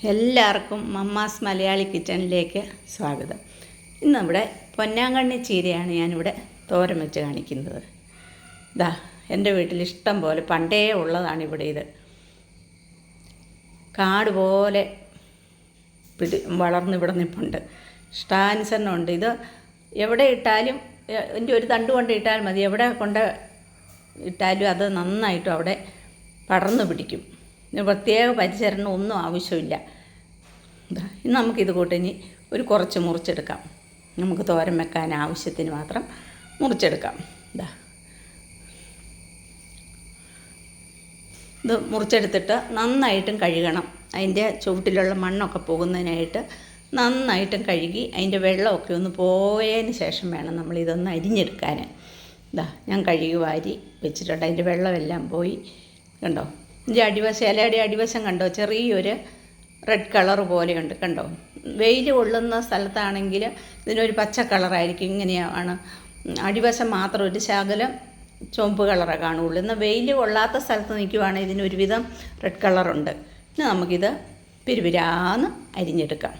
എല്ലാവർക്കും മമ്മാസ് മലയാളി കിച്ചണിലേക്ക് സ്വാഗതം. ഇന്ന് നമ്മുടെ പൊന്നാങ്കണ്ണി ചീരയാണ് ഞാനിവിടെ തോരൻ വെച്ച് കാണിക്കുന്നത്. ഇതാ എൻ്റെ വീട്ടിൽ ഇഷ്ടം പോലെ പണ്ടേ ഉള്ളതാണ് ഇവിടെ. ഇത് കാട് പോലെ വളർന്ന് ഇവിടെ നിൽപ്പുണ്ട്. ഇഷ്ടാനുസരണമുണ്ട്. ഇത് എവിടെ ഇട്ടാലും എൻ്റെ ഒരു തണ്ട് കൊണ്ട് ഇട്ടാൽ മതി. എവിടെ കൊണ്ട് ഇട്ടാലും അത് നന്നായിട്ടും അവിടെ പടർന്നു പിടിക്കും. പ്രത്യേക പരിചരണം ഒന്നും ആവശ്യമില്ല. ഇന്ന് നമുക്കിത് കൂട്ടിനി ഒരു കുറച്ച് മുറിച്ചെടുക്കാം. നമുക്ക് തോരൻ വെക്കാൻ ആവശ്യത്തിന് മാത്രം മുറിച്ചെടുക്കാം. ഇത് മുറിച്ചെടുത്തിട്ട് നന്നായിട്ടും കഴുകണം. അതിൻ്റെ ചുവട്ടിലുള്ള മണ്ണൊക്കെ പോകുന്നതിനായിട്ട് നന്നായിട്ടും കഴുകി അതിൻ്റെ വെള്ളമൊക്കെ ഒന്ന് പോയതിന് ശേഷം വേണം നമ്മളിതൊന്ന് അരിഞ്ഞെടുക്കാൻ. ഞാൻ കഴുകി വാരി വെച്ചിട്ടുണ്ട്. അതിൻ്റെ വെള്ളമെല്ലാം പോയി. കണ്ടോ, ഇതിൻ്റെ അടിവശം, ഇലയുടെ അടിവശം കണ്ടോ, ചെറിയൊരു റെഡ് കളർ പോലെയുണ്ട്. കണ്ടോ, വെയിൽ കൊള്ളുന്ന സ്ഥലത്താണെങ്കിൽ ഇതിനൊരു പച്ച കളറായിരിക്കും. ഇങ്ങനെയാണ് അടിവശം മാത്രം ഒരു ശകലം ചുവപ്പ് കളറേ കാണുകയുള്ളൂ. എന്നാൽ വെയിൽ കൊള്ളാത്ത സ്ഥലത്ത് നിൽക്കുവാണെങ്കിൽ ഇതിനൊരുവിധം റെഡ് കളറുണ്ട്. ഇനി നമുക്കിത് പിരിപിരാന്ന് അരിഞ്ഞെടുക്കാം.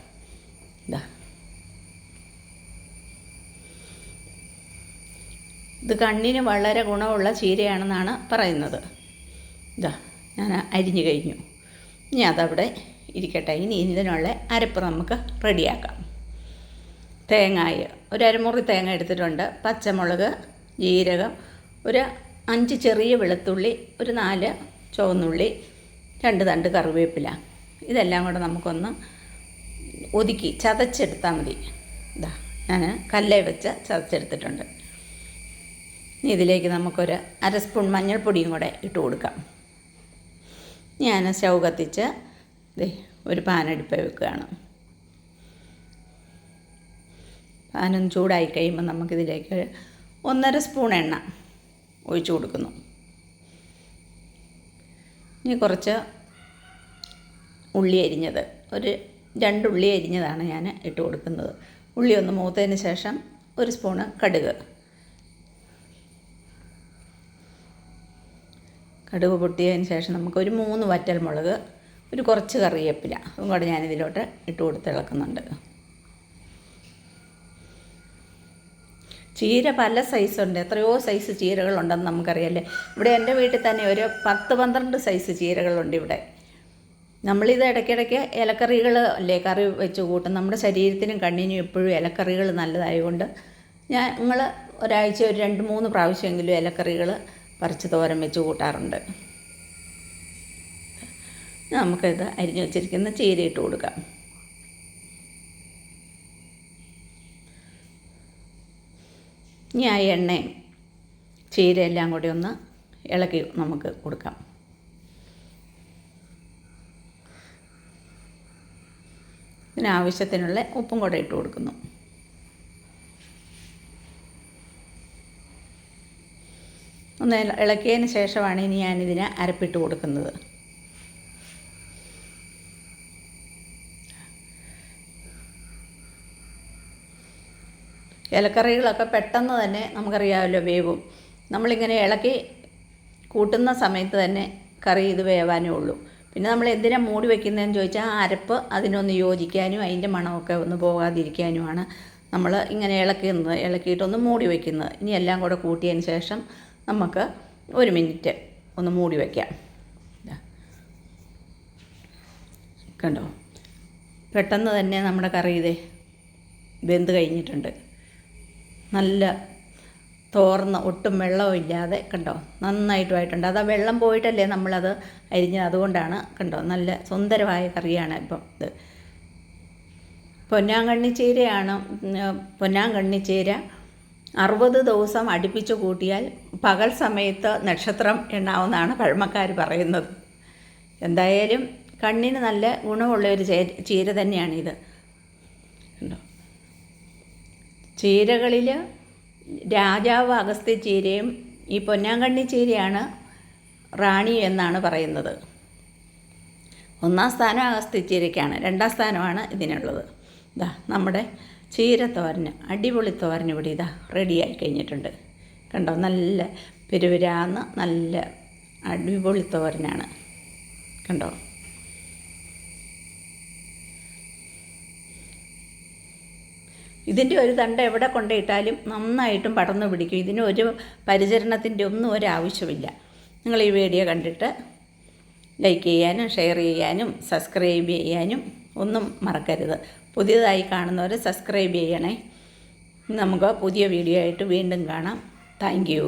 ഇത് കണ്ണിന് വളരെ ഗുണമുള്ള ചീരയാണെന്നാണ് പറയുന്നത്. ഞാൻ അരിഞ്ഞു കഴിഞ്ഞു. ഇനി അതവിടെ ഇരിക്കട്ടെ. ഇനി ഇതിനുള്ള അരപ്പ് നമുക്ക് റെഡിയാക്കാം. തേങ്ങായ ഒരു അരമുറി തേങ്ങ എടുത്തിട്ടുണ്ട്. പച്ചമുളക്, ജീരകം, ഒരു 5 ചെറിയ വെളുത്തുള്ളി, ഒരു 4 ചുവന്നുള്ളി, 2 തണ്ട് കറിവേപ്പില. ഇതെല്ലാം കൂടെ നമുക്കൊന്ന് ഒതുക്കി ചതച്ചെടുത്താൽ മതി. ഞാൻ കല്ലേ വെച്ച് ചതച്ചെടുത്തിട്ടുണ്ട്. ഇനി ഇതിലേക്ക് നമുക്കൊരു 1/2 സ്പൂൺ മഞ്ഞൾപ്പൊടിയും കൂടെ ഇട്ട് കൊടുക്കാം. ഞാൻ സ്റ്റൗ കത്തിച്ച് ഒരു പാനെടുപ്പ് വെക്കുകയാണ്. പാനൊന്ന് ചൂടായി കഴിയുമ്പോൾ നമുക്കിതിലേക്ക് 1/2 സ്പൂൺ എണ്ണ ഒഴിച്ചു കൊടുക്കുന്നു. ഇനി കുറച്ച് ഉള്ളി അരിഞ്ഞത്, ഒരു 2 ഉള്ളി അരിഞ്ഞതാണ് ഞാൻ ഇട്ട് കൊടുക്കുന്നത്. ഉള്ളി ഒന്ന് മൂത്തതിന് ശേഷം 1 സ്പൂണ് കടുക്. കടുക് പൊട്ടിയതിന് ശേഷം നമുക്കൊരു 3 വറ്റൽമുളക്, ഒരു കുറച്ച് കറിവേപ്പില, അതും കൂടെ ഞാനിതിലോട്ട് ഇട്ട് കൊടുത്ത് ഇളക്കുന്നുണ്ട്. ചീര പല സൈസുണ്ട്. എത്രയോ സൈസ് ചീരകളുണ്ടെന്ന് നമുക്കറിയാമല്ലേ. ഇവിടെ എൻ്റെ വീട്ടിൽ തന്നെ ഒരു 10-12 സൈസ് ചീരകളുണ്ട് ഇവിടെ. നമ്മളിത് ഇടയ്ക്കിടയ്ക്ക് ഇലക്കറികൾ അല്ലേ കറി വെച്ച് കൂട്ടും. നമ്മുടെ ശരീരത്തിനും കണ്ണിനും എപ്പോഴും ഇലക്കറികൾ നല്ലതായതുകൊണ്ട് ഞങ്ങൾ ഒരാഴ്ച ഒരു 2-3 പ്രാവശ്യമെങ്കിലും ഇലക്കറികൾ പറിച്ച് തോരൻ വെച്ച് കൂട്ടാറുണ്ട്. നമുക്കിത് അരിഞ്ഞു വെച്ചിരിക്കുന്ന ചീര ഇട്ട് കൊടുക്കാം. ഇനി ആ എണ്ണയും ചീരയെല്ലാം കൂടി ഒന്ന് ഇളക്കി നമുക്ക് കൊടുക്കാം. ഇതിനാവശ്യത്തിനുള്ള ഉപ്പും കൂടെ ഇട്ട് കൊടുക്കുന്നു. ഒന്ന് ഇളക്കിയതിന് ശേഷമാണ് ഇനി ഞാനിതിന് അരപ്പിട്ട് കൊടുക്കുന്നത്. ഇലക്കറികളൊക്കെ പെട്ടെന്ന് തന്നെ നമുക്കറിയാമല്ലോ വേവും. നമ്മളിങ്ങനെ ഇളക്കി കൂട്ടുന്ന സമയത്ത് തന്നെ കറി ഇത് വേവാനേ ഉള്ളൂ. പിന്നെ നമ്മൾ എന്തിനാണ് മൂടി വയ്ക്കുന്നതെന്ന് ചോദിച്ചാൽ ആ അരപ്പ് അതിനൊന്ന് യോജിക്കാനും അതിൻ്റെ മണമൊക്കെ ഒന്ന് പോകാതിരിക്കാനുമാണ് നമ്മൾ ഇങ്ങനെ ഇളക്കിയിട്ടൊന്ന് മൂടി വയ്ക്കുന്നത്. ഇനി എല്ലാം കൂടെ കൂട്ടിയതിന് ശേഷം നമുക്ക് 1 മിനിറ്റ് ഒന്ന് മൂടി വയ്ക്കാം. കണ്ടോ, പെട്ടെന്ന് തന്നെ നമ്മുടെ കറി വെന്ത് കഴിഞ്ഞിട്ടുണ്ട്. നല്ല തോർന്ന് ഒട്ടും വെള്ളവും ഇല്ലാതെ കണ്ടോ നന്നായിട്ടുമായിട്ടുണ്ട്. അത് ആ വെള്ളം പോയിട്ടല്ലേ നമ്മളത് അരിഞ്ഞത്, അതുകൊണ്ടാണ്. കണ്ടോ, നല്ല സുന്ദരമായ കറിയാണ്. ഇപ്പം ഇത് പൊന്നാങ്കണ്ണി ചീരയാണ്. പൊന്നാങ്കണ്ണി ചീര 60 ദിവസം അടുപ്പിച്ച് കൂട്ടിയാൽ പകൽ സമയത്ത് നക്ഷത്രം എണ്ണാവുന്നതാണ് പഴമക്കാർ പറയുന്നത്. എന്തായാലും കണ്ണിന് നല്ല ഗുണമുള്ളൊരു ചീര തന്നെയാണിത്. കണ്ടോ, ചീരകളിൽ രാജാവ് അഗസ്ത്യ ചീരയും ഈ പൊന്നാങ്കണ്ണി ചീരയാണ് റാണി എന്നാണ് പറയുന്നത്. 1-ാം സ്ഥാനം അഗസ്ത്യ ചീരയ്ക്കാണ്, 2-ാം സ്ഥാനമാണ് ഇതിനുള്ളത്. നമ്മുടെ ചീരത്തോരന്, അടിപൊളി തോരൻ ഇവിടെ റെഡിയായി കഴിഞ്ഞിട്ടുണ്ട്. കണ്ടോ, നല്ല പെരുവിരാന്ന് നല്ല അടിപൊളി തോരനാണ്. കണ്ടോ, ഇതിൻ്റെ ഒരു തണ്ട് എവിടെ കൊണ്ടിട്ടാലും നന്നായിട്ടും പടർന്നു പിടിക്കും. ഇതിന് ഒരു പരിചരണത്തിൻ്റെ ഒന്നും ഒരാവശ്യമില്ല. നിങ്ങൾ ഈ വീഡിയോ കണ്ടിട്ട് ലൈക്ക് ചെയ്യാനും ഷെയർ ചെയ്യാനും സബ്സ്ക്രൈബ് ചെയ്യാനും ഒന്നും മറക്കരുത്. പുതിയതായി കാണുന്നവർ സബ്സ്ക്രൈബ് ചെയ്യണേ. നമുക്ക് പുതിയ വീഡിയോ ആയിട്ട് വീണ്ടും കാണാം. Thank you.